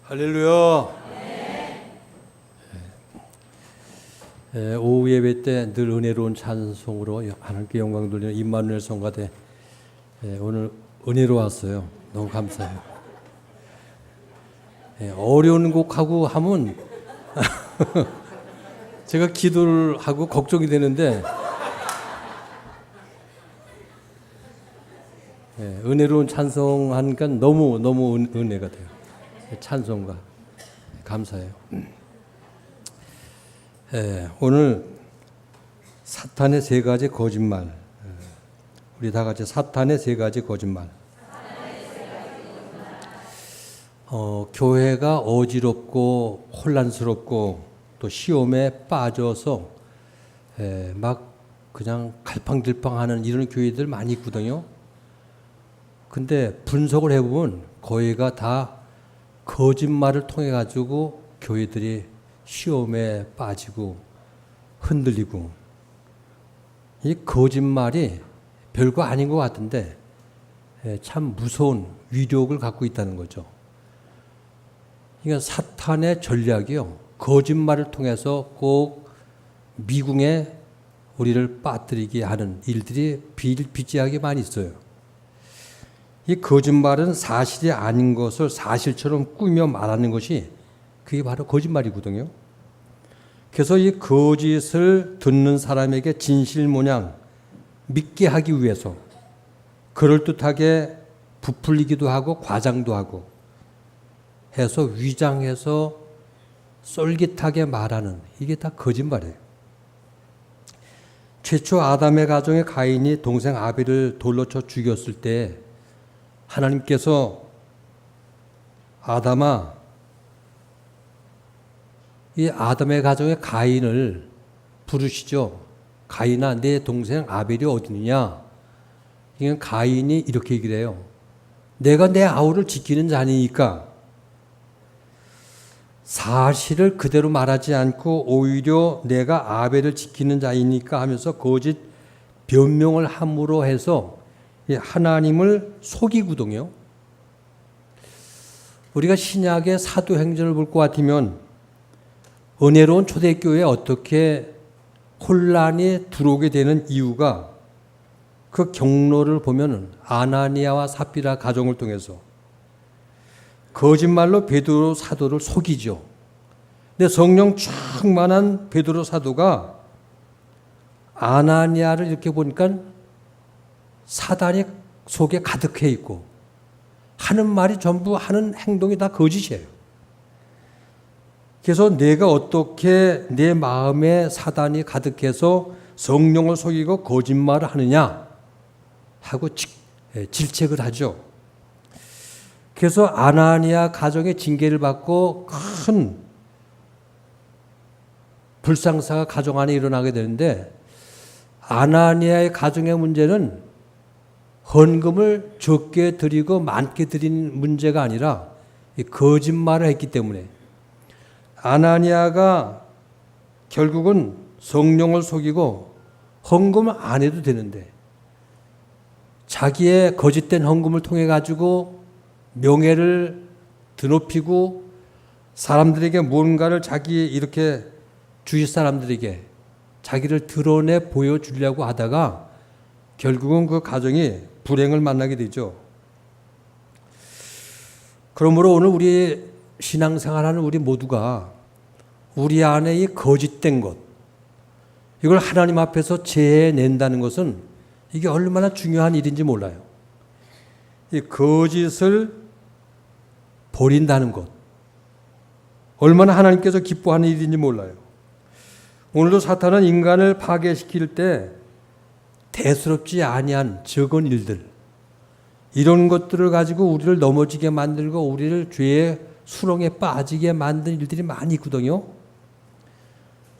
할렐루야. 오후 예배 때 늘 은혜로운 찬송으로 하나님께 영광 돌리는 임마누엘 성가대 오늘 은혜로 왔어요. 너무 감사해요. 어려운 곡하고 하면 제가 기도를 하고 걱정이 되는데 은혜로운 찬송하니까 너무 은혜가 돼요. 찬송가 감사해요. 오늘 사탄의 세 가지 거짓말, 우리 다 같이 사탄의 세 가지 거짓말. 교회가 어지럽고 혼란스럽고 또 시험에 빠져서 막 그냥 갈팡질팡하는 이런 교회들 많이 있거든요. 근데 분석을 해보면 거의가 다 거짓말을 통해 가지고 교회들이 시험에 빠지고 흔들리고, 이 거짓말이 별거 아닌 것 같은데 참 무서운 위력을 갖고 있다는 거죠. 그러니까 사탄의 전략이요, 거짓말을 통해서 꼭 미궁에 우리를 빠뜨리게 하는 일들이 비일비재하게 많이 있어요. 이 거짓말은 사실이 아닌 것을 사실처럼 꾸며 말하는 것이 그게 바로 거짓말이거든요. 그래서 이 거짓을 듣는 사람에게 진실 모양 믿게 하기 위해서 그럴듯하게 부풀리기도 하고 과장도 하고 해서 위장해서 쏠깃하게 말하는, 이게 다 거짓말이에요. 최초 아담의 가정에 가인이 동생 아벨을 돌로 쳐 죽였을 때 하나님께서 아담아, 이 아담의 가정에 가인을 부르시죠. 가인아, 내 동생 아벨이 어디 있느냐? 이건 가인이 이렇게 얘기를 해요. 내가 내 아우를 지키는 자니까. 사실을 그대로 말하지 않고 오히려 내가 아벨을 지키는 자이니까 하면서 거짓 변명을 함으로 해서 하나님을 속이거든요. 우리가 신약의 사도행전을 볼 것 같으면 은혜로운 초대교회에 어떻게 혼란이 들어오게 되는 이유가, 그 경로를 보면 아나니아와 삽비라 가정을 통해서 거짓말로 베드로 사도를 속이죠. 근데 성령 충만한 베드로 사도가 아나니아를 이렇게 보니까 사단이 속에 가득해 있고 하는 말이 전부, 하는 행동이 다 거짓이에요. 그래서 내가 어떻게 내 마음에 사단이 가득해서 성령을 속이고 거짓말을 하느냐 하고 질책을 하죠. 그래서 아나니아 가정의 징계를 받고 큰 불상사가 가정 안에 일어나게 되는데, 아나니아의 가정의 문제는 헌금을 적게 드리고 많게 드린 문제가 아니라 거짓말을 했기 때문에 아나니아가 결국은 성령을 속이고 헌금을 안 해도 되는데 자기의 거짓된 헌금을 통해 가지고 명예를 드높이고 사람들에게 뭔가를 자기 이렇게 주위 사람들에게 자기를 드러내 보여주려고 하다가 결국은 그 가정이 불행을 만나게 되죠. 그러므로 오늘 우리 신앙생활하는 우리 모두가 우리 안에 이 거짓된 것, 이걸 하나님 앞에서 제해낸다는 것은 이게 얼마나 중요한 일인지 몰라요. 이 거짓을 버린다는 것, 얼마나 하나님께서 기뻐하는 일인지 몰라요. 오늘도 사탄은 인간을 파괴시킬 때 대수롭지 아니한 적은 일들, 이런 것들을 가지고 우리를 넘어지게 만들고 우리를 죄의 수렁에 빠지게 만든 일들이 많이 있거든요.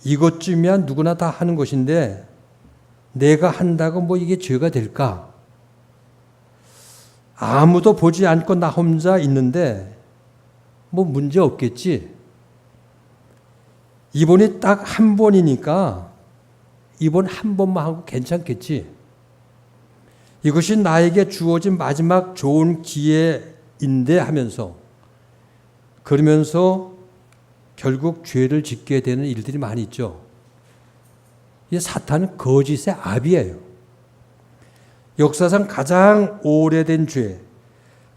이것쯤이야 누구나 다 하는 것인데 내가 한다고 뭐 이게 죄가 될까? 아무도 보지 않고 나 혼자 있는데 뭐 문제 없겠지. 이번이 딱 한 번이니까 이번 한 번만 하고 괜찮겠지. 이것이 나에게 주어진 마지막 좋은 기회인데 하면서 그러면서 결국 죄를 짓게 되는 일들이 많이 있죠. 이 사탄은 거짓의 압이에요. 역사상 가장 오래된 죄,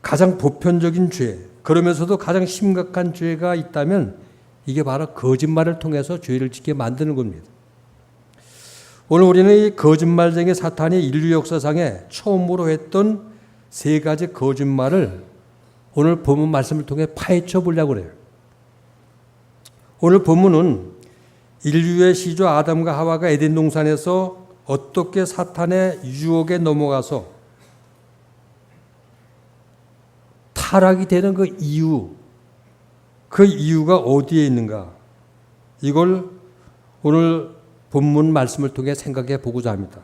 가장 보편적인 죄, 그러면서도 가장 심각한 죄가 있다면 이게 바로 거짓말을 통해서 죄를 짓게 만드는 겁니다. 오늘 우리는 이 거짓말쟁이 사탄이 인류 역사상에 처음으로 했던 세 가지 거짓말을 오늘 본문 말씀을 통해 파헤쳐 보려고 해요. 오늘 본문은 인류의 시조 아담과 하와가 에덴 동산에서 어떻게 사탄의 유혹에 넘어가서 타락이 되는 그 이유가 어디에 있는가? 이걸 오늘 본문 말씀을 통해 생각해 보고자 합니다.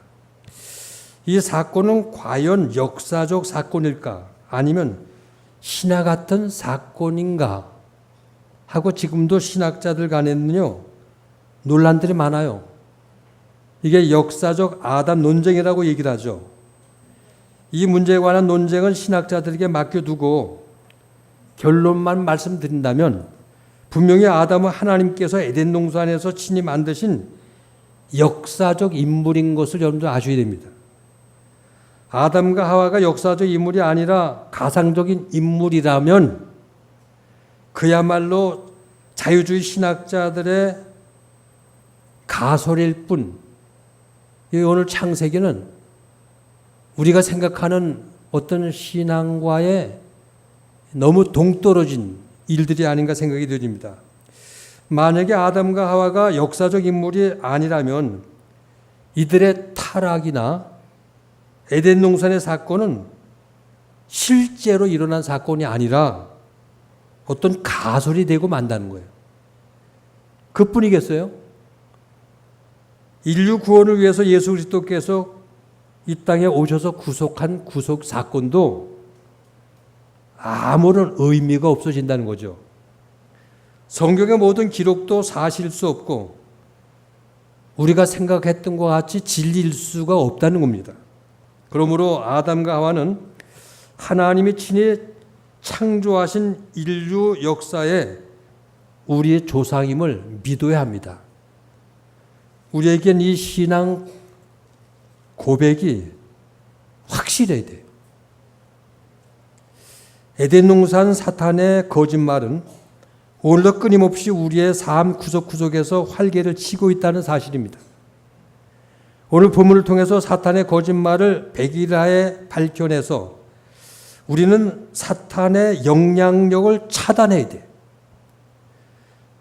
이 사건은 과연 역사적 사건일까? 아니면 신화 같은 사건인가? 하고 지금도 신학자들 간에는요, 논란들이 많아요. 이게 역사적 아담 논쟁이라고 얘기를 하죠. 이 문제에 관한 논쟁은 신학자들에게 맡겨두고 결론만 말씀드린다면 분명히 아담은 하나님께서 에덴 동산에서 친히 만드신 역사적 인물인 것을 여러분들 아셔야 됩니다. 아담과 하와가 역사적 인물이 아니라 가상적인 인물이라면 그야말로 자유주의 신학자들의 가설일 뿐, 오늘 창세기는 우리가 생각하는 어떤 신앙과의 너무 동떨어진 일들이 아닌가 생각이 드립니다. 만약에 아담과 하와가 역사적 인물이 아니라면 이들의 타락이나 에덴 동산의 사건은 실제로 일어난 사건이 아니라 어떤 가설이 되고 만다는 거예요. 그뿐이겠어요? 인류 구원을 위해서 예수 그리스도께서 이 땅에 오셔서 구속한 구속 사건도 아무런 의미가 없어진다는 거죠. 성경의 모든 기록도 사실일 수 없고 우리가 생각했던 것 같이 진리일 수가 없다는 겁니다. 그러므로 아담과 하와는 하나님이 친히 창조하신 인류 역사에 우리의 조상임을 믿어야 합니다. 우리에겐 이 신앙 고백이 확실해야 돼요. 에덴 동산 사탄의 거짓말은 오늘도 끊임없이 우리의 삶 구석구석에서 활개를 치고 있다는 사실입니다. 오늘 본문을 통해서 사탄의 거짓말을 백일하에 밝혀내서 우리는 사탄의 영향력을 차단해야 돼.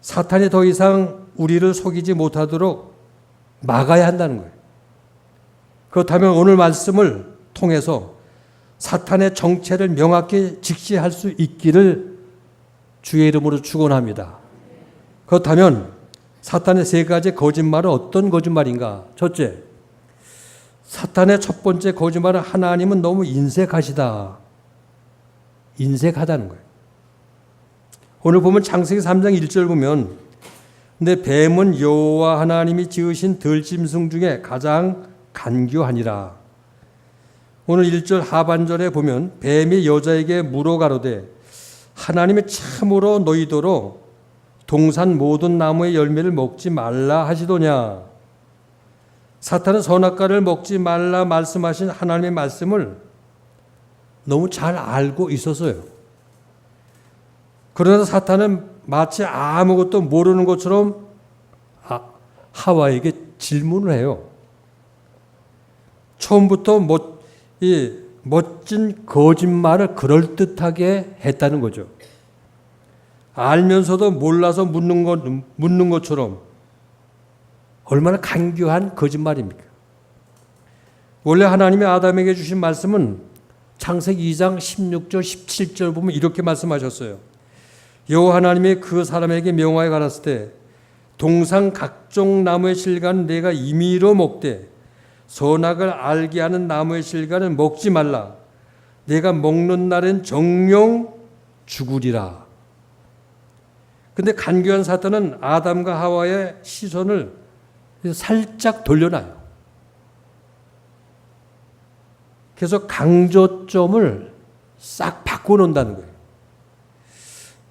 사탄이 더 이상 우리를 속이지 못하도록 막아야 한다는 거예요. 그렇다면 오늘 말씀을 통해서 사탄의 정체를 명확히 직시할 수 있기를 주의 이름으로 축원합니다. 그렇다면 사탄의 세 가지 거짓말은 어떤 거짓말인가? 첫째, 사탄의 첫 번째 거짓말은 하나님은 너무 인색하시다. 인색하다는 거예요. 오늘 보면 창세기 3장 1절 보면 근데 뱀은 여호와 하나님이 지으신 들짐승 중에 가장 간교하니라. 오늘 1절 하반절에 보면 뱀이 여자에게 물어 가로되 하나님이 참으로 너희더러 동산 모든 나무의 열매를 먹지 말라 하시더냐. 사탄은 선악과를 먹지 말라 말씀하신 하나님의 말씀을 너무 잘 알고 있었어요. 그러나 사탄은 마치 아무것도 모르는 것처럼 하와에게 질문을 해요. 처음부터 멋진 거짓말을 그럴듯하게 했다는 거죠. 알면서도 몰라서 묻는 것처럼 얼마나 간교한 거짓말입니까? 원래 하나님이 아담에게 주신 말씀은 창세기 2장 16절 17절 보면 이렇게 말씀하셨어요. 여호와 하나님이 그 사람에게 명하여 가라사대 때 동산 각종 나무의 실과는 내가 임의로 먹되 선악을 알게 하는 나무의 실과는 먹지 말라. 내가 먹는 날엔 정령 죽으리라. 근데 간교한 사탄은 아담과 하와의 시선을 살짝 돌려놔요. 그래서 강조점을 싹 바꿔놓는다는 거예요.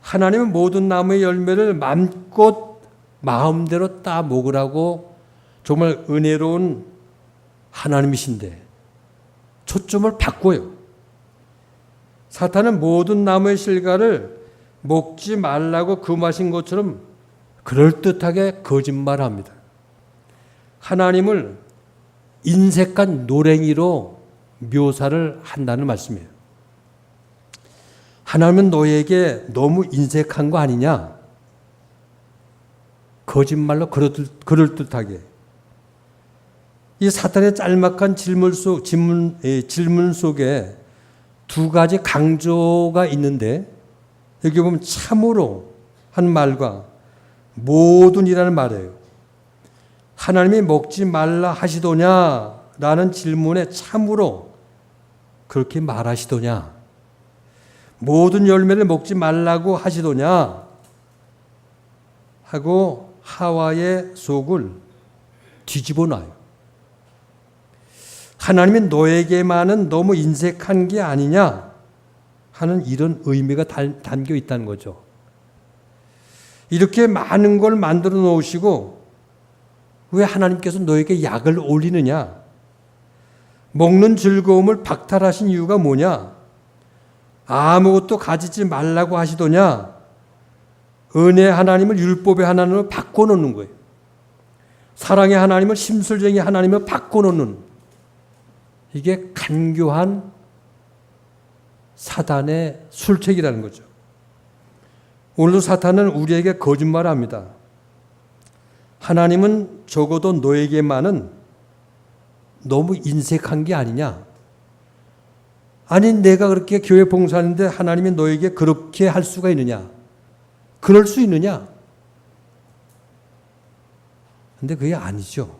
하나님은 모든 나무의 열매를 맘껏 마음대로 따 먹으라고 정말 은혜로운 하나님이신데 초점을 바꿔요. 사탄은 모든 나무의 실과를 먹지 말라고 금하신 것처럼 그럴듯하게 거짓말합니다. 하나님을 인색한 노랭이로 묘사를 한다는 말씀이에요. 하나님은 너에게 너무 인색한 거 아니냐? 거짓말로 그럴듯하게. 이 사탄의 짤막한 질문 속에 두 가지 강조가 있는데 여기 보면 참으로 한 말과 모든이라는 말이에요. 하나님이 먹지 말라 하시더냐? 라는 질문에 참으로 그렇게 말하시더냐? 모든 열매를 먹지 말라고 하시더냐? 하고 하와의 속을 뒤집어 놔요. 하나님이 너에게만은 너무 인색한 게 아니냐 하는 이런 의미가 담겨 있다는 거죠. 이렇게 많은 걸 만들어 놓으시고 왜 하나님께서 너에게 약을 올리느냐? 먹는 즐거움을 박탈하신 이유가 뭐냐? 아무것도 가지지 말라고 하시더냐? 은혜 하나님을 율법의 하나님으로 바꿔놓는 거예요. 사랑의 하나님을 심술쟁이 하나님으로 바꿔놓는, 이게 간교한 사단의 술책이라는 거죠. 오늘도 사탄은 우리에게 거짓말합니다. 하나님은 적어도 너에게만은 너무 인색한 게 아니냐? 아니 내가 그렇게 교회 봉사하는데 하나님이 너에게 그렇게 할 수가 있느냐? 그럴 수 있느냐? 근데 그게 아니죠.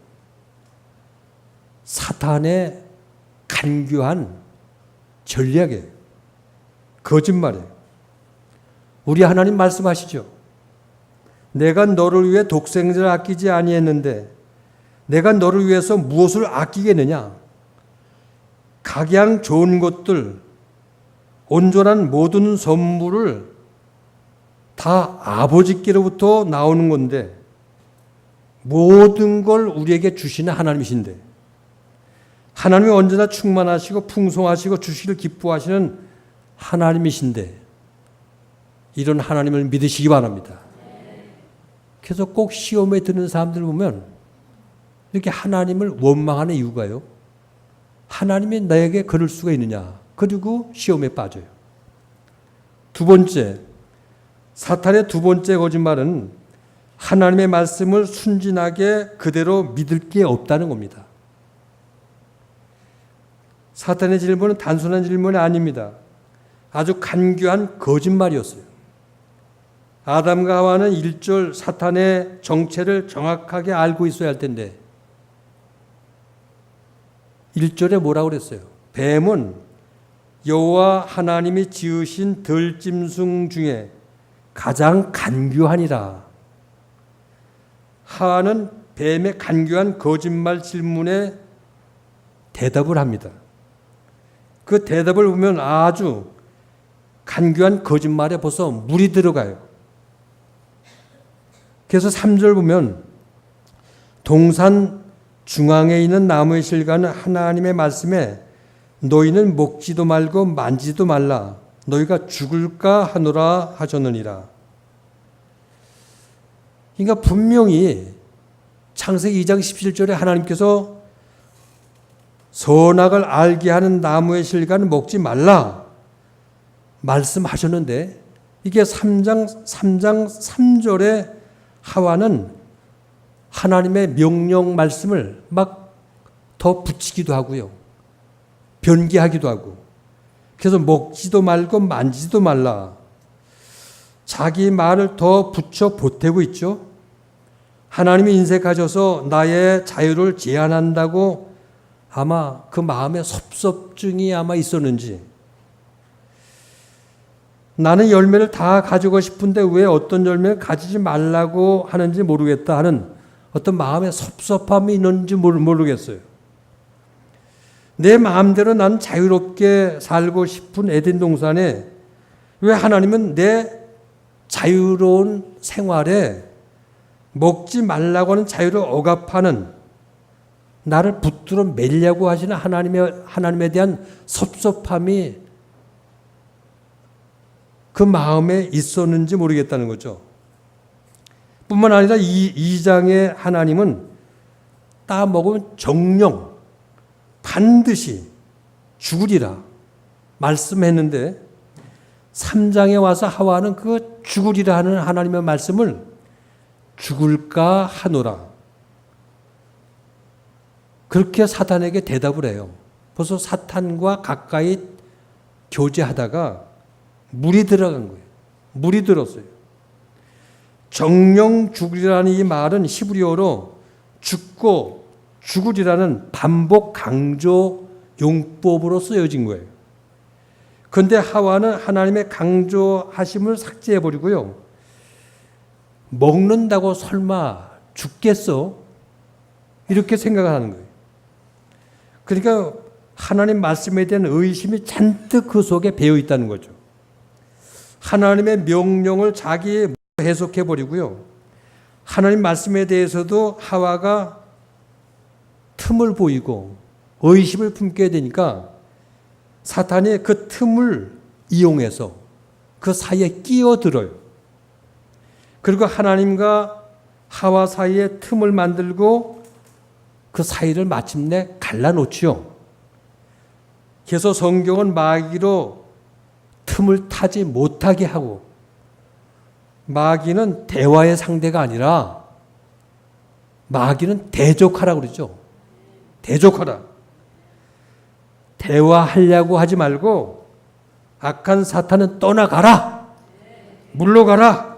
사탄의 간교한 전략이에요. 거짓말이에요. 우리 하나님 말씀하시죠. 내가 너를 위해 독생자를 아끼지 아니했는데 내가 너를 위해서 무엇을 아끼겠느냐? 각양 좋은 것들, 온전한 모든 선물을 다 아버지께로부터 나오는 건데 모든 걸 우리에게 주시는 하나님이신데, 하나님이 언제나 충만하시고 풍성하시고 주시기를 기뻐하시는 하나님이신데 이런 하나님을 믿으시기 바랍니다. 그래서 꼭 시험에 드는 사람들 보면 이렇게 하나님을 원망하는 이유가요. 하나님이 나에게 그럴 수가 있느냐. 그리고 시험에 빠져요. 두 번째, 사탄의 두 번째 거짓말은 하나님의 말씀을 순진하게 그대로 믿을 게 없다는 겁니다. 사탄의 질문은 단순한 질문이 아닙니다. 아주 간교한 거짓말이었어요. 아담과 하와는 1절 사탄의 정체를 정확하게 알고 있어야 할 텐데 1절에 뭐라고 그랬어요? 뱀은 여호와 하나님이 지으신 들짐승 중에 가장 간교하니라. 하와는 뱀의 간교한 거짓말 질문에 대답을 합니다. 그 대답을 보면 아주 간교한 거짓말에 벌써 물이 들어가요. 그래서 3절 보면 동산 중앙에 있는 나무의 실과는 하나님의 말씀에 너희는 먹지도 말고 만지도 말라 너희가 죽을까 하노라 하셨느니라. 그러니까 분명히 창세기 2장 17절에 하나님께서 선악을 알게 하는 나무의 실과는 먹지 말라 말씀하셨는데 이게 3장 3절에 하와는 하나님의 명령 말씀을 막 더 붙이기도 하고요. 변개하기도 하고. 그래서 먹지도 말고 만지도 말라. 자기 말을 더 붙여 보태고 있죠. 하나님이 인색하셔서 나의 자유를 제한한다고 아마 그 마음에 섭섭증이 아마 있었는지 나는 열매를 다 가지고 싶은데 왜 어떤 열매를 가지지 말라고 하는지 모르겠다 하는 어떤 마음의 섭섭함이 있는지 모르겠어요. 내 마음대로 난 자유롭게 살고 싶은 에덴 동산에 왜 하나님은 내 자유로운 생활에 먹지 말라고 하는 자유를 억압하는, 나를 붙들어 매려고 하시는 하나님에 대한 섭섭함이 그 마음에 있었는지 모르겠다는 거죠. 뿐만 아니라 이 2장의 하나님은 따먹으면 정령 반드시 죽으리라 말씀했는데 3장에 와서 하와는 그 죽으리라 하는 하나님의 말씀을 죽을까 하노라, 그렇게 사탄에게 대답을 해요. 벌써 사탄과 가까이 교제하다가 물이 들어간 거예요. 물이 들었어요. 정령 죽으리라는 이 말은 히브리어로 죽고 죽으리라는 반복 강조 용법으로 쓰여진 거예요. 그런데 하와는 하나님의 강조하심을 삭제해버리고요. 먹는다고 설마 죽겠어? 이렇게 생각하는 거예요. 그러니까 하나님 말씀에 대한 의심이 잔뜩 그 속에 배어 있다는 거죠. 하나님의 명령을 자기의 해석해버리고요. 하나님 말씀에 대해서도 하와가 틈을 보이고 의심을 품게 되니까 사탄이 그 틈을 이용해서 그 사이에 끼어들어요. 그리고 하나님과 하와 사이에 틈을 만들고 그 사이를 마침내 갈라놓지요. 그래서 성경은 마귀로 틈을 타지 못하게 하고, 마귀는 대화의 상대가 아니라 마귀는 대적하라고 그러죠. 대적하라. 대화하려고 하지 말고 악한 사탄은 떠나가라. 물러가라.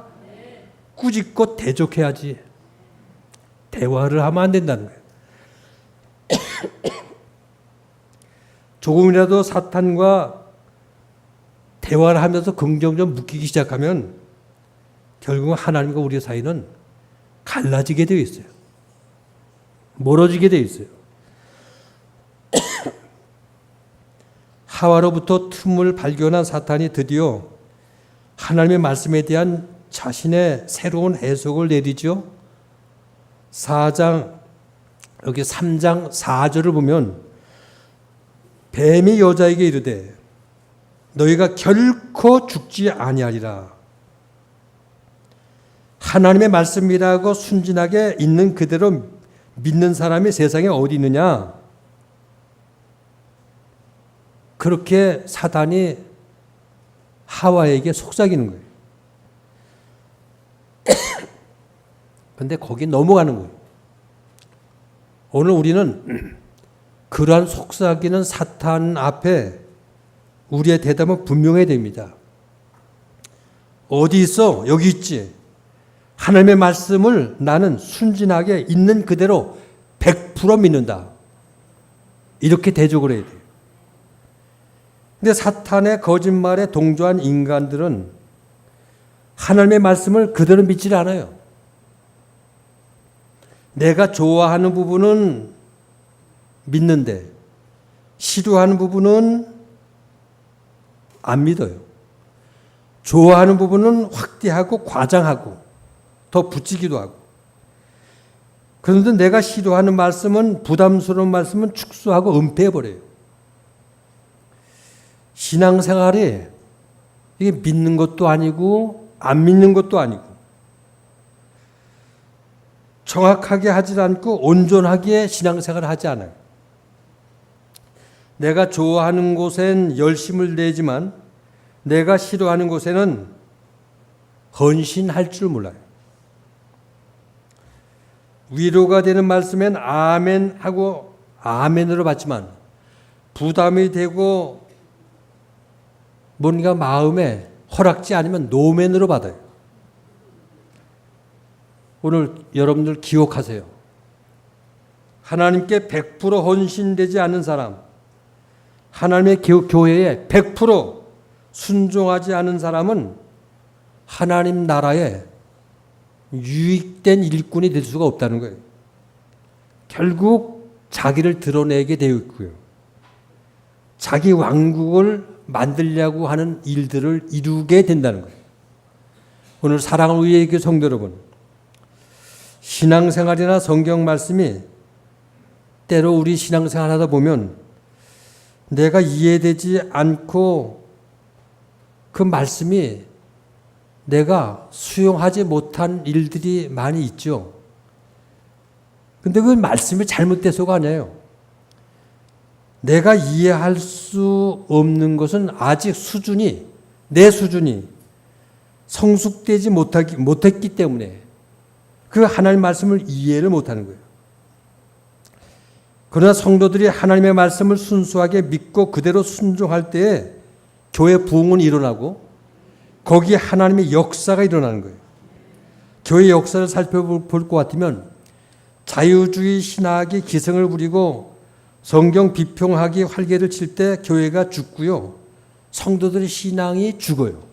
꾸짖고 대적해야지. 대화를 하면 안 된다는 거예요. 조금이라도 사탄과 대화를 하면서 긍정적으로 묶이기 시작하면 결국은 하나님과 우리 사이는 갈라지게 되어 있어요. 멀어지게 되어 있어요. 하와로부터 틈을 발견한 사탄이 드디어 하나님의 말씀에 대한 자신의 새로운 해석을 내리죠. 4장, 여기 3장 4절을 보면 뱀이 여자에게 이르되 너희가 결코 죽지 아니하리라. 하나님의 말씀이라고 순진하게 있는 그대로 믿는 사람이 세상에 어디 있느냐? 그렇게 사단이 하와에게 속삭이는 거예요. 그런데 거기 넘어가는 거예요. 오늘 우리는 그러한 속삭이는 사탄 앞에 우리의 대답은 분명해야 됩니다. 어디 있어? 여기 있지. 하나님의 말씀을 나는 순진하게 있는 그대로 100% 믿는다. 이렇게 대적을 해야 돼요. 근데 사탄의 거짓말에 동조한 인간들은 하나님의 말씀을 그대로 믿지 않아요. 내가 좋아하는 부분은 믿는데 싫어하는 부분은 안 믿어요. 좋아하는 부분은 확대하고 과장하고 더 붙이기도 하고, 그런데 내가 싫어하는 말씀은, 부담스러운 말씀은 축소하고 은폐해버려요. 신앙생활이 이게 믿는 것도 아니고 안 믿는 것도 아니고 정확하게 하지 않고 온전하게 신앙생활을 하지 않아요. 내가 좋아하는 곳엔 열심을 내지만 내가 싫어하는 곳에는 헌신할 줄 몰라요. 위로가 되는 말씀엔 아멘 하고 아멘으로 받지만 부담이 되고 뭔가 마음에 허락지 않으면 노멘으로 받아요. 오늘 여러분들 기억하세요. 하나님께 100% 헌신되지 않는 사람, 하나님의 교회에 100% 순종하지 않은 사람은 하나님 나라에 유익된 일꾼이 될 수가 없다는 거예요. 결국 자기를 드러내게 되어 있고요. 자기 왕국을 만들려고 하는 일들을 이루게 된다는 거예요. 오늘 사랑을 위해 있게 성도 여러분, 신앙생활이나 성경 말씀이 때로 우리 신앙생활 하다 보면 내가 이해되지 않고 그 말씀이 내가 수용하지 못한 일들이 많이 있죠. 근데 그 말씀이 잘못돼서가 아니에요. 내가 이해할 수 없는 것은 아직 내 수준이 성숙되지 못했기 때문에 그 하나님의 말씀을 이해를 못하는 거예요. 그러나 성도들이 하나님의 말씀을 순수하게 믿고 그대로 순종할 때에 교회 부흥은 일어나고 거기에 하나님의 역사가 일어나는 거예요. 교회 역사를 살펴볼 것 같으면 자유주의 신학이 기승을 부리고 성경 비평하기 활개를 칠 때 교회가 죽고요. 성도들의 신앙이 죽어요.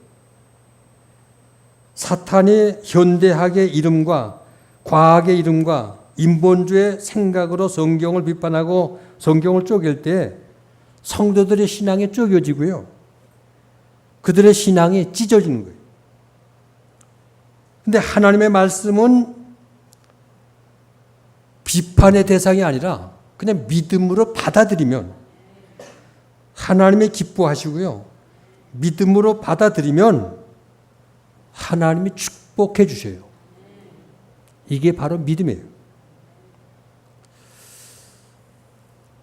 사탄이 현대학의 이름과 과학의 이름과 인본주의 생각으로 성경을 비판하고 성경을 쪼갤 때 성도들의 신앙이 쪼개지고요. 그들의 신앙이 찢어지는 거예요. 그런데 하나님의 말씀은 비판의 대상이 아니라 그냥 믿음으로 받아들이면 하나님이 기뻐하시고요. 믿음으로 받아들이면 하나님이 축복해 주셔요. 이게 바로 믿음이에요.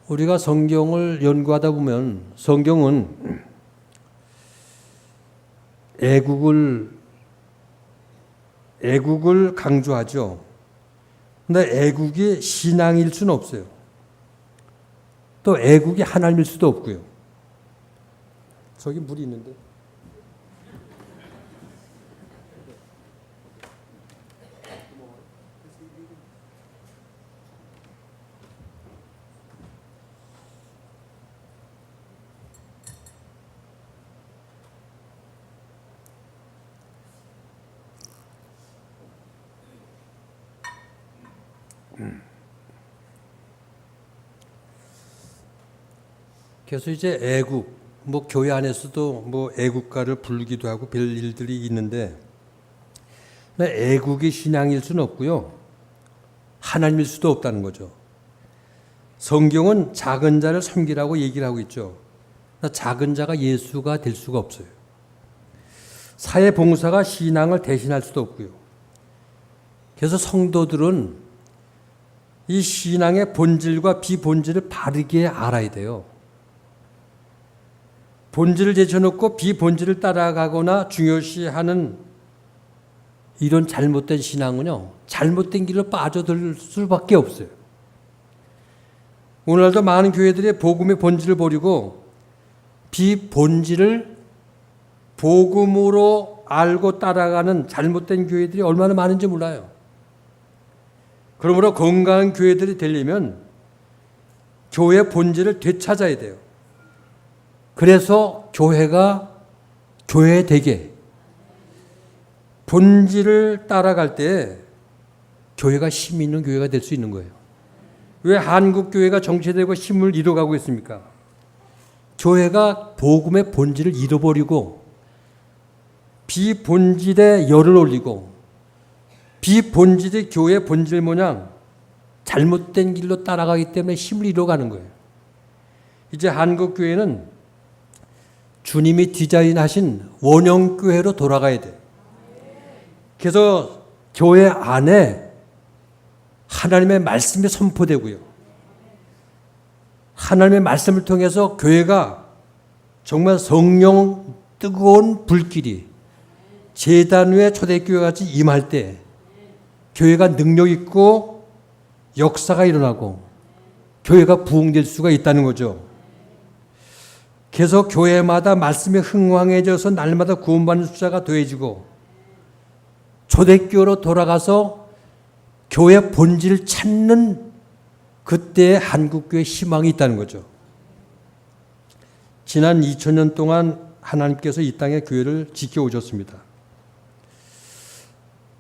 우리가 성경을 연구하다 보면 성경은 애국을 강조하죠. 근데 애국이 신앙일 수는 없어요. 또 애국이 하나님일 수도 없고요. 저기 물이 있는데. 그래서 이제 애국, 교회 안에서도 애국가를 부르기도 하고 별 일들이 있는데, 애국이 신앙일 수는 없고요. 하나님일 수도 없다는 거죠. 성경은 작은 자를 섬기라고 얘기를 하고 있죠. 작은 자가 예수가 될 수가 없어요. 사회봉사가 신앙을 대신할 수도 없고요. 그래서 성도들은 이 신앙의 본질과 비본질을 바르게 알아야 돼요. 본질을 제쳐놓고 비본질을 따라가거나 중요시하는 이런 잘못된 신앙은요, 잘못된 길로 빠져들 수밖에 없어요. 오늘날도 많은 교회들이 복음의 본질을 버리고 비본질을 복음으로 알고 따라가는 잘못된 교회들이 얼마나 많은지 몰라요. 그러므로 건강한 교회들이 되려면 교회 본질을 되찾아야 돼요. 그래서 교회가 교회되게 본질을 따라갈 때 교회가 힘 있는 교회가 될 수 있는 거예요. 왜 한국 교회가 정체되고 힘을 잃어가고 있습니까? 교회가 복음의 본질을 잃어버리고 비본질에 열을 올리고 비본질의 교회의 본질 모양 잘못된 길로 따라가기 때문에 힘을 잃어가는 거예요. 이제 한국 교회는 주님이 디자인하신 원형교회로 돌아가야 돼요. 그래서 교회 안에 하나님의 말씀이 선포되고요. 하나님의 말씀을 통해서 교회가 정말 성령 뜨거운 불길이 제단 위에 초대교회 같이 임할 때 교회가 능력 있고 역사가 일어나고 교회가 부흥될 수가 있다는 거죠. 그래서 교회마다 말씀이 흥왕해져서 날마다 구원받는 숫자가 더해지고 초대교회로 돌아가서 교회 본질을 찾는 그때의 한국교회의 희망이 있다는 거죠. 지난 2000년 동안 하나님께서 이 땅의 교회를 지켜오셨습니다.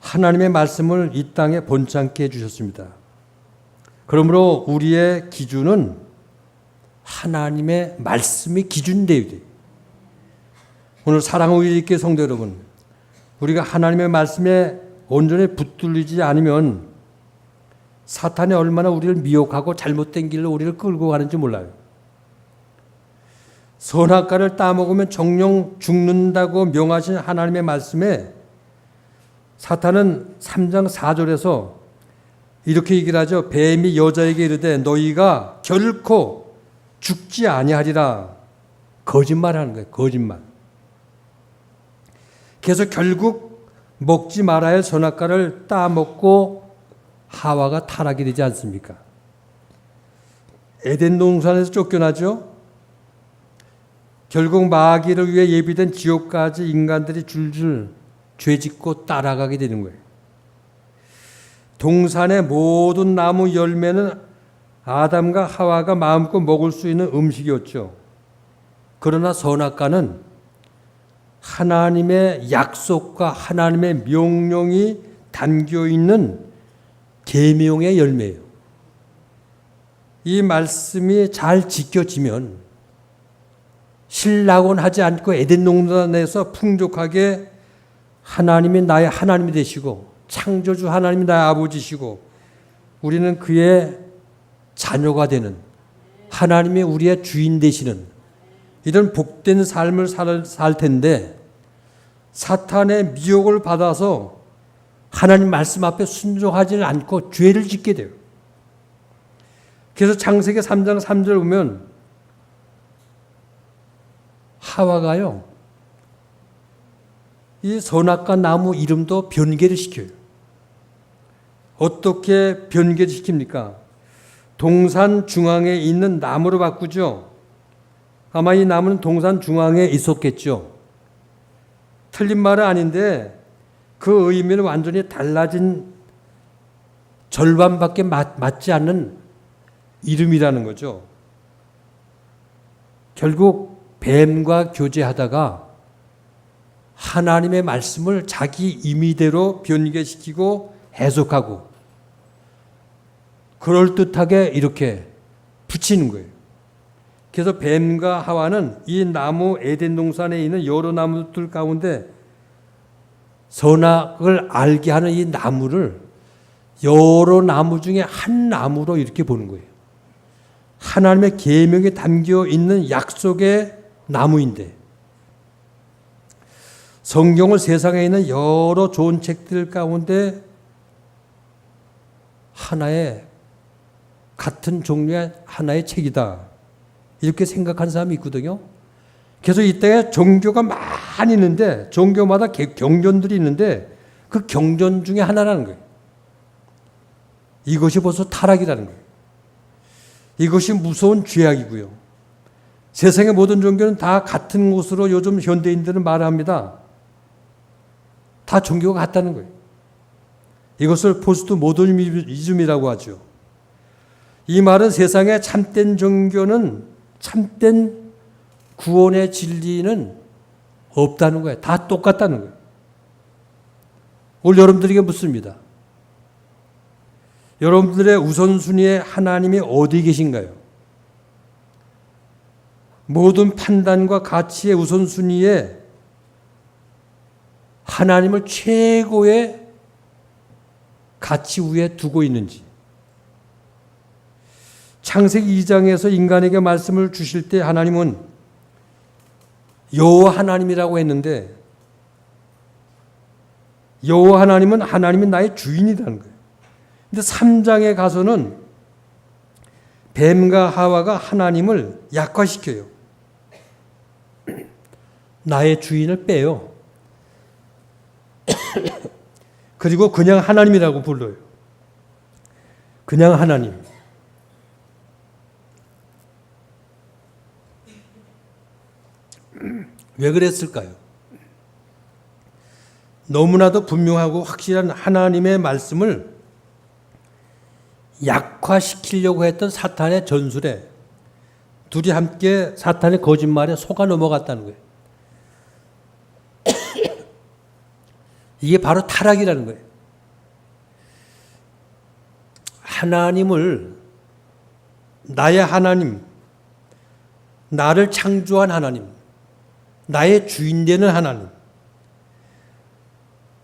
하나님의 말씀을 이 땅에 번창케 해주셨습니다. 그러므로 우리의 기준은 하나님의 말씀이 기준되어야 돼요. 오늘 사랑의 있게 성도 여러분, 우리가 하나님의 말씀에 온전히 붙들리지 않으면 사탄이 얼마나 우리를 미혹하고 잘못된 길로 우리를 끌고 가는지 몰라요. 선악과를 따먹으면 정령 죽는다고 명하신 하나님의 말씀에 사탄은 3장 4절에서 이렇게 얘기를 하죠. 뱀이 여자에게 이르되 너희가 결코 죽지 아니하리라. 거짓말하는 거예요. 거짓말. 그래서 결국 먹지 말아야 할 선악과를 따먹고 하와가 타락이 되지 않습니까? 에덴 동산에서 쫓겨나죠. 결국 마귀를 위해 예비된 지옥까지 인간들이 줄줄 죄짓고 따라가게 되는 거예요. 동산의 모든 나무 열매는 아담과 하와가 마음껏 먹을 수 있는 음식이었죠. 그러나 선악과는 하나님의 약속과 하나님의 명령이 담겨 있는 계명의 열매예요. 이 말씀이 잘 지켜지면 신락원 하지 않고 에덴 동산에서 풍족하게 하나님이 나의 하나님이 되시고 창조주 하나님이 나의 아버지시고 우리는 그의 자녀가 되는 하나님이 우리의 주인 되시는 이런 복된 삶을 살 텐데 사탄의 미혹을 받아서 하나님 말씀 앞에 순종하지 않고 죄를 짓게 돼요. 그래서 창세기 3장 3절 보면 하와가요, 이 선악과 나무 이름도 변개를 시켜요. 어떻게 변개를 시킵니까? 동산 중앙에 있는 나무로 바꾸죠. 아마 이 나무는 동산 중앙에 있었겠죠. 틀린 말은 아닌데 그 의미는 완전히 달라진 절반밖에 맞지 않는 이름이라는 거죠. 결국 뱀과 교제하다가 하나님의 말씀을 자기 임의대로 변개시키고 해석하고 그럴듯하게 이렇게 붙이는 거예요. 그래서 뱀과 하와는 이 나무 에덴 동산에 있는 여러 나무들 가운데 선악을 알게 하는 이 나무를 여러 나무 중에 한 나무로 이렇게 보는 거예요. 하나님의 계명에 담겨 있는 약속의 나무인데 성경을 세상에 있는 여러 좋은 책들 가운데 하나의 같은 종류의 하나의 책이다. 이렇게 생각하는 사람이 있거든요. 그래서 이 땅에 종교가 많이 있는데 종교마다 경전들이 있는데 그 경전 중에 하나라는 거예요. 이것이 벌써 타락이라는 거예요. 이것이 무서운 죄악이고요. 세상의 모든 종교는 다 같은 것으로 요즘 현대인들은 말합니다. 다 종교가 같다는 거예요. 이것을 포스트 모더니즘이라고 하죠. 이 말은 세상의 참된 종교는 참된 구원의 진리는 없다는 거예요. 다 똑같다는 거예요. 오늘 여러분들에게 묻습니다. 여러분들의 우선순위에 하나님이 어디 계신가요? 모든 판단과 가치의 우선순위에 하나님을 최고의 가치 위에 두고 있는지. 창세기 2장에서 인간에게 말씀을 주실 때 하나님은 여호와 하나님이라고 했는데 여호와 하나님은 하나님이 나의 주인이라는 거예요. 근데 3장에 가서는 뱀과 하와가 하나님을 약화시켜요. 나의 주인을 빼요. 그리고 그냥 하나님이라고 불러요. 그냥 하나님. 왜 그랬을까요? 너무나도 분명하고 확실한 하나님의 말씀을 약화시키려고 했던 사탄의 전술에 둘이 함께 사탄의 거짓말에 속아 넘어갔다는 거예요. 이게 바로 타락이라는 거예요. 하나님을 나의 하나님, 나를 창조한 하나님, 나의 주인 되는 하나님,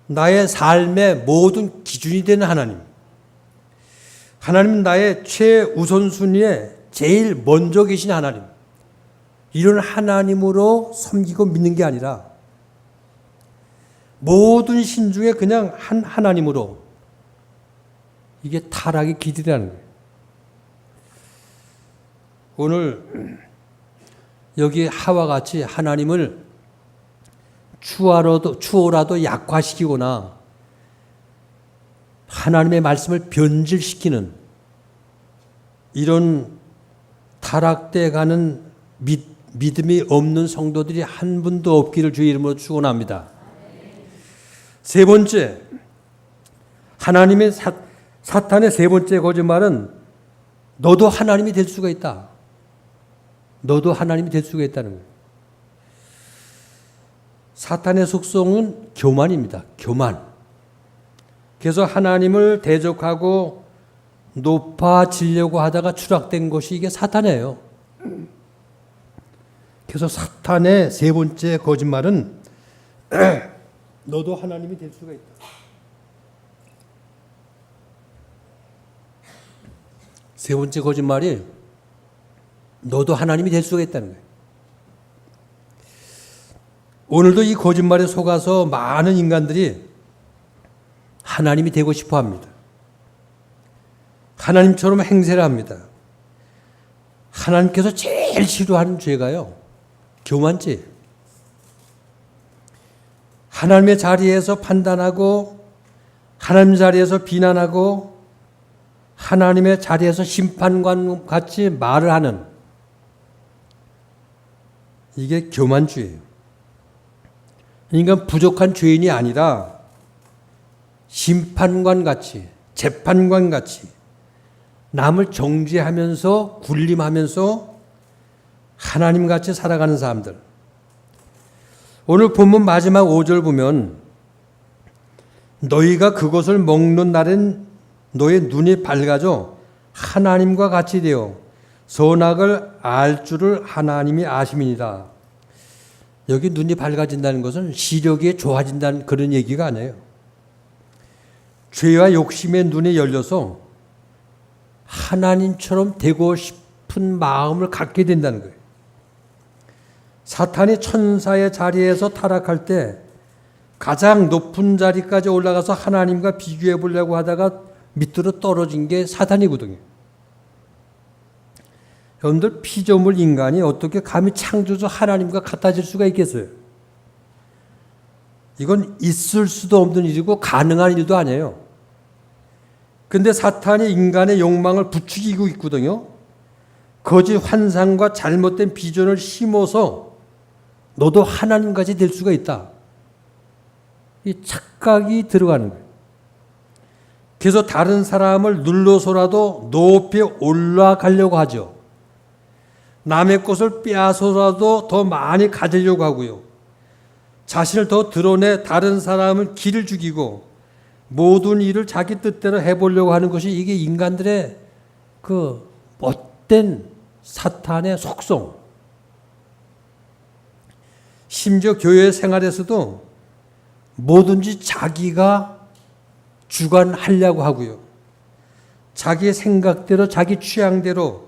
나의 삶의 모든 기준이 되는 하나님. 하나님은 나의 최우선순위에 제일 먼저 계신 하나님. 이런 하나님으로 섬기고 믿는 게 아니라 모든 신 중에 그냥 한 하나님으로, 이게 타락의 길이라는 거예요. 오늘 여기 하와 같이 하나님을 추호라도 약화시키거나 하나님의 말씀을 변질시키는 이런 타락돼 가는 믿음이 없는 성도들이 한 분도 없기를 주의 이름으로 축원합니다. 세 번째, 하나님의 사탄의 세 번째 거짓말은 너도 하나님이 될 수가 있다. 너도 하나님이 될 수가 있다는 거예요. 사탄의 속성은 교만입니다. 교만. 그래서 하나님을 대적하고 높아지려고 하다가 추락된 것이 이게 사탄이에요. 그래서 사탄의 세 번째 거짓말은 너도 하나님이 될 수가 있다. 세 번째 거짓말이 너도 하나님이 될 수가 있다는 거예요. 오늘도 이 거짓말에 속아서 많은 인간들이 하나님이 되고 싶어 합니다. 하나님처럼 행세를 합니다. 하나님께서 제일 싫어하는 죄가요, 교만죄. 하나님의 자리에서 판단하고, 하나님 자리에서 비난하고, 하나님의 자리에서 심판관 같이 말을 하는, 이게 교만죄예요. 그러니까 부족한 죄인이 아니라 심판관 같이, 재판관 같이 남을 정죄하면서 군림하면서 하나님 같이 살아가는 사람들. 오늘 본문 마지막 5절 보면 너희가 그것을 먹는 날엔 너의 눈이 밝아져 하나님과 같이 되어 선악을 알 줄을 하나님이 아심이니라. 여기 눈이 밝아진다는 것은 시력이 좋아진다는 그런 얘기가 아니에요. 죄와 욕심의 눈이 열려서 하나님처럼 되고 싶은 마음을 갖게 된다는 거예요. 사탄이 천사의 자리에서 타락할 때 가장 높은 자리까지 올라가서 하나님과 비교해 보려고 하다가 밑으로 떨어진 게 사탄이거든요. 여러분들, 피조물 인간이 어떻게 감히 창조주 하나님과 같아질 수가 있겠어요? 이건 있을 수도 없는 일이고 가능한 일도 아니에요. 근데 사탄이 인간의 욕망을 부추기고 있거든요. 거짓 환상과 잘못된 비전을 심어서 너도 하나님같이 될 수가 있다. 이 착각이 들어가는 거예요. 그래서 다른 사람을 눌러서라도 높이 올라가려고 하죠. 남의 것을 빼앗아서라도 더 많이 가지려고 하고요. 자신을 더 드러내 다른 사람을 기를 죽이고 모든 일을 자기 뜻대로 해보려고 하는 것이 이게 인간들의 그 못된 사탄의 속성. 심지어 교회 생활에서도 뭐든지 자기가 주관하려고 하고요. 자기의 생각대로, 자기 취향대로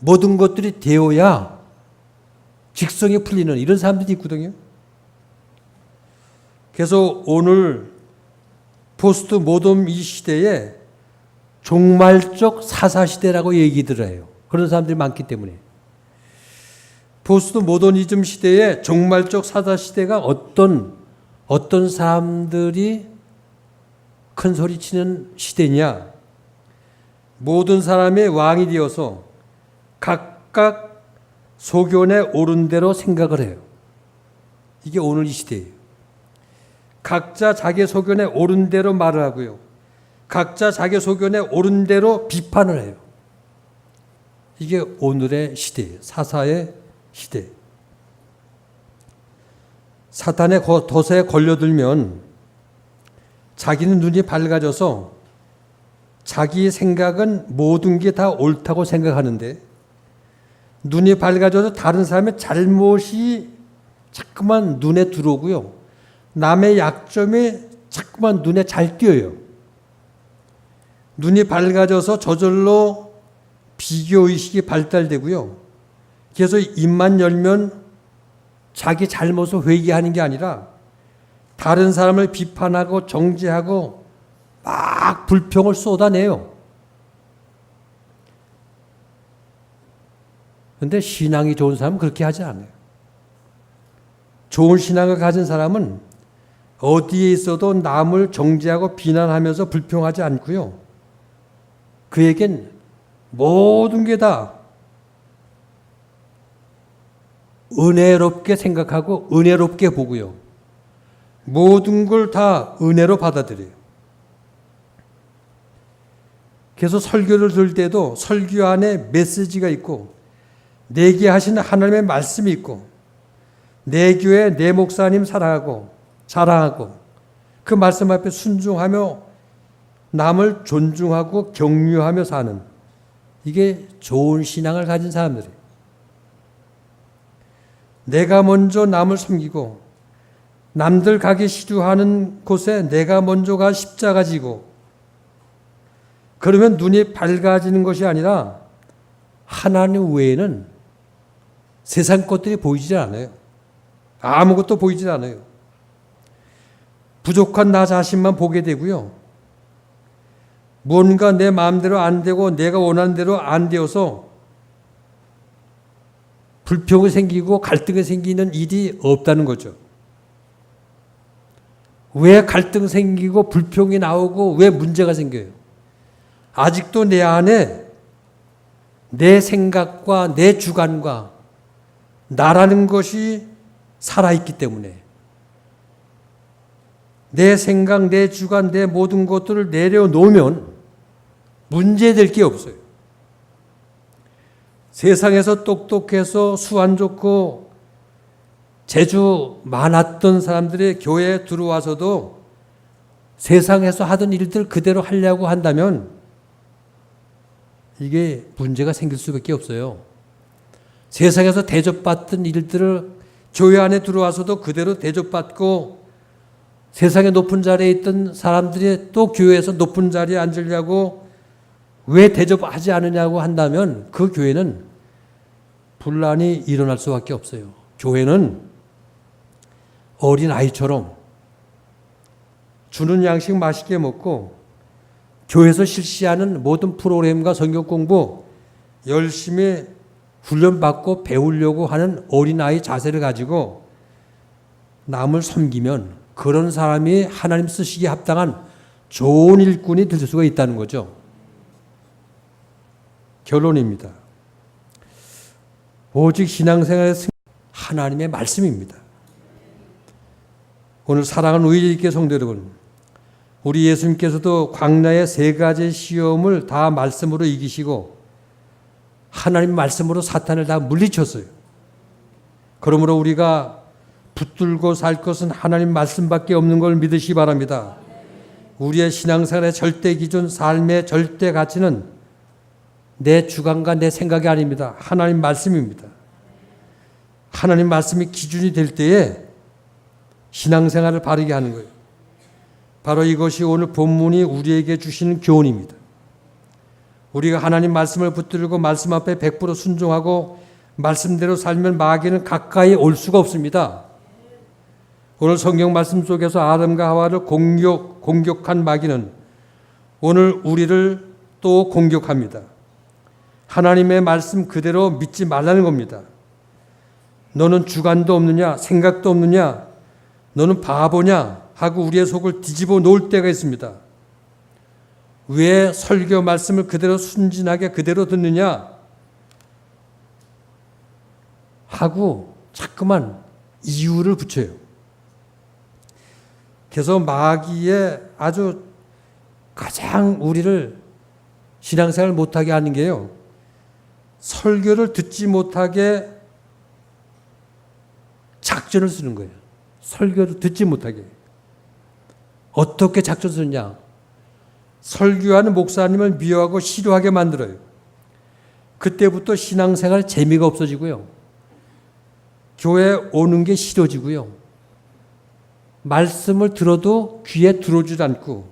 모든 것들이 되어야 직성이 풀리는 이런 사람들이 있거든요. 그래서 오늘 포스트 모던 이 시대에 종말적 사사시대라고 얘기들 해요. 그런 사람들이 많기 때문에. 포스트 모더니즘 시대에 종말적 사사시대가 어떤 사람들이 큰 소리치는 시대냐. 모든 사람의 왕이 되어서 각각 소견에 옳은 대로 생각을 해요. 이게 오늘 이 시대예요. 각자 자기 소견에 옳은 대로 말을 하고요. 각자 자기 소견에 옳은 대로 비판을 해요. 이게 오늘의 시대예요. 사사의 시대. 사탄의 덫에 걸려들면 자기는 눈이 밝아져서 자기 생각은 모든 게 다 옳다고 생각하는데 눈이 밝아져서 다른 사람의 잘못이 자꾸만 눈에 들어오고요. 남의 약점이 자꾸만 눈에 잘 띄어요. 눈이 밝아져서 저절로 비교의식이 발달되고요. 그래서 입만 열면 자기 잘못을 회개하는 게 아니라 다른 사람을 비판하고 정죄하고 막 불평을 쏟아내요. 그런데 신앙이 좋은 사람은 그렇게 하지 않아요. 좋은 신앙을 가진 사람은 어디에 있어도 남을 정죄하고 비난하면서 불평하지 않고요. 그에겐 모든 게 다 은혜롭게 생각하고 은혜롭게 보고요. 모든 걸 다 은혜로 받아들여요. 그래서 설교를 들을 때도 설교 안에 메시지가 있고 내게 하시는 하나님의 말씀이 있고 내 교회 내 목사님 사랑하고 자랑하고 그 말씀 앞에 순종하며 남을 존중하고 격려하며 사는 이게 좋은 신앙을 가진 사람들이에요. 내가 먼저 남을 섬기고 남들 가기 싫어하는 곳에 내가 먼저 가 십자가 지고 그러면 눈이 밝아지는 것이 아니라 하나님 외에는 세상 것들이 보이지 않아요. 아무것도 보이지 않아요. 부족한 나 자신만 보게 되고요. 뭔가 내 마음대로 안 되고 내가 원하는 대로 안 되어서 불평이 생기고 갈등이 생기는 일이 없다는 거죠. 왜 갈등 생기고 불평이 나오고 왜 문제가 생겨요? 아직도 내 안에 내 생각과 내 주관과 나라는 것이 살아있기 때문에 내 생각, 내 주관, 내 모든 것들을 내려놓으면 문제될 게 없어요. 세상에서 똑똑해서 수 안 좋고 재주 많았던 사람들이 교회에 들어와서도 세상에서 하던 일들 그대로 하려고 한다면 이게 문제가 생길 수밖에 없어요. 세상에서 대접받던 일들을 교회 안에 들어와서도 그대로 대접받고 세상의 높은 자리에 있던 사람들이 또 교회에서 높은 자리에 앉으려고 왜 대접하지 않느냐고 한다면 그 교회는 분란이 일어날 수밖에 없어요. 교회는 어린 아이처럼 주는 양식 맛있게 먹고 교회에서 실시하는 모든 프로그램과 성경 공부 열심히 훈련받고 배우려고 하는 어린아이 자세를 가지고 남을 섬기면 그런 사람이 하나님 쓰시기에 합당한 좋은 일꾼이 될 수가 있다는 거죠. 결론입니다. 오직 신앙생활의 하나님의 말씀입니다. 오늘 사랑하는 우리의 성도 여러분, 우리 예수님께서도 광야의 세 가지 시험을 다 말씀으로 이기시고 하나님 말씀으로 사탄을 다 물리쳤어요. 그러므로 우리가 붙들고 살 것은 하나님 말씀밖에 없는 걸 믿으시기 바랍니다. 우리의 신앙생활의 절대 기준, 삶의 절대 가치는 내 주관과 내 생각이 아닙니다. 하나님 말씀입니다. 하나님 말씀이 기준이 될 때에 신앙생활을 바르게 하는 거예요. 바로 이것이 오늘 본문이 우리에게 주시는 교훈입니다. 우리가 하나님 말씀을 붙들고 말씀 앞에 100% 순종하고 말씀대로 살면 마귀는 가까이 올 수가 없습니다. 오늘 성경 말씀 속에서 아담과 하와를 공격한 마귀는 오늘 우리를 또 공격합니다. 하나님의 말씀 그대로 믿지 말라는 겁니다. 너는 주관도 없느냐, 생각도 없느냐, 너는 바보냐 하고 우리의 속을 뒤집어 놓을 때가 있습니다. 왜 설교 말씀을 그대로 순진하게 그대로 듣느냐 하고 자꾸만 이유를 붙여요. 그래서 마귀의 아주 가장 우리를 신앙생활 못하게 하는 게요, 설교를 듣지 못하게 작전을 쓰는 거예요. 설교를 듣지 못하게. 어떻게 작전 쓰느냐? 설교하는 목사님을 미워하고 싫어하게 만들어요. 그때부터 신앙생활 재미가 없어지고요. 교회 오는 게 싫어지고요. 말씀을 들어도 귀에 들어오지 않고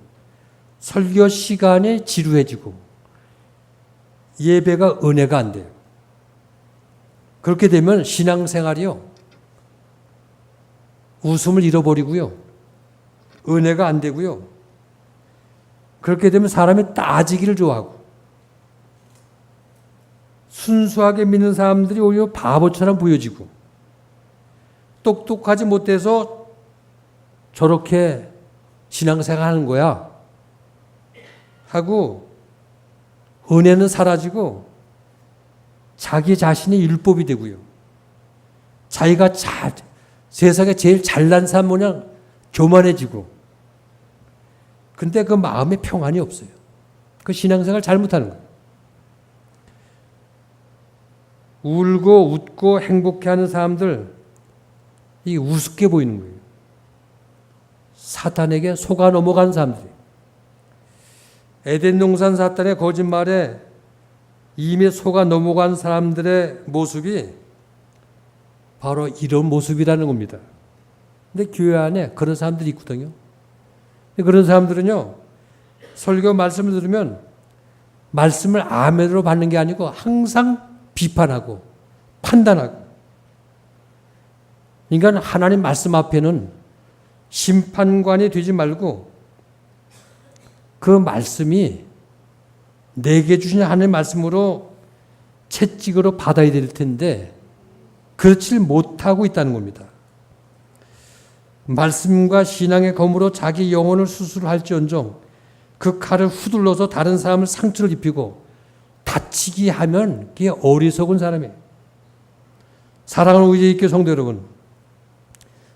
설교 시간에 지루해지고 예배가 은혜가 안 돼요. 그렇게 되면 신앙생활이요. 웃음을 잃어버리고요. 은혜가 안 되고요. 그렇게 되면 사람이 따지기를 좋아하고 순수하게 믿는 사람들이 오히려 바보처럼 보여지고 똑똑하지 못해서 저렇게 신앙생활 하는 거야 하고 은혜는 사라지고 자기 자신이 율법이 되고요. 자기가 세상에 제일 잘난 사람 모양 교만해지고 근데 그 마음에 평안이 없어요. 그 신앙생활 잘못하는 거예요. 울고 웃고 행복해하는 사람들 이 우습게 보이는 거예요. 사탄에게 속아 넘어간 사람들이. 에덴 동산 사탄의 거짓말에 이미 속아 넘어간 사람들의 모습이 바로 이런 모습이라는 겁니다. 근데 교회 안에 그런 사람들이 있거든요. 그런 사람들은요, 설교 말씀을 들으면 말씀을 아멘으로 받는 게 아니고 항상 비판하고 판단하고. 그러니까 하나님 말씀 앞에는 심판관이 되지 말고 그 말씀이 내게 주신 하나님의 말씀으로 채찍으로 받아야 될 텐데 그렇지 못하고 있다는 겁니다. 말씀과 신앙의 검으로 자기 영혼을 수술할지언정 그 칼을 휘둘러서 다른 사람을 상처를 입히고 다치게 하면 그게 어리석은 사람이에요. 사랑하는 우리 예수님께 성도 여러분,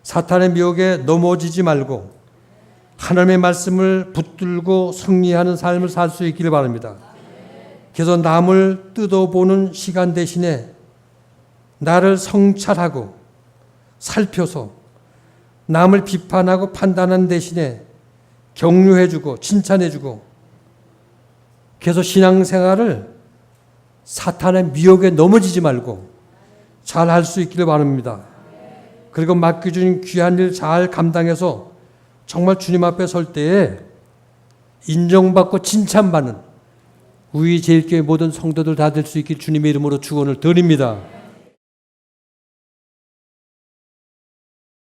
사탄의 미혹에 넘어지지 말고 하나님의 말씀을 붙들고 승리하는 삶을 살 수 있기를 바랍니다. 그래서 남을 뜯어보는 시간 대신에 나를 성찰하고 살펴서 남을 비판하고 판단하는 대신에 격려해주고 칭찬해주고 그래서 신앙생활을 사탄의 미혹에 넘어지지 말고 잘 할 수 있기를 바랍니다. 그리고 맡겨준 귀한 일 잘 감당해서 정말 주님 앞에 설 때에 인정받고 칭찬받는 우리 제일교회 모든 성도들 다 될 수 있길 주님의 이름으로 축원을 드립니다.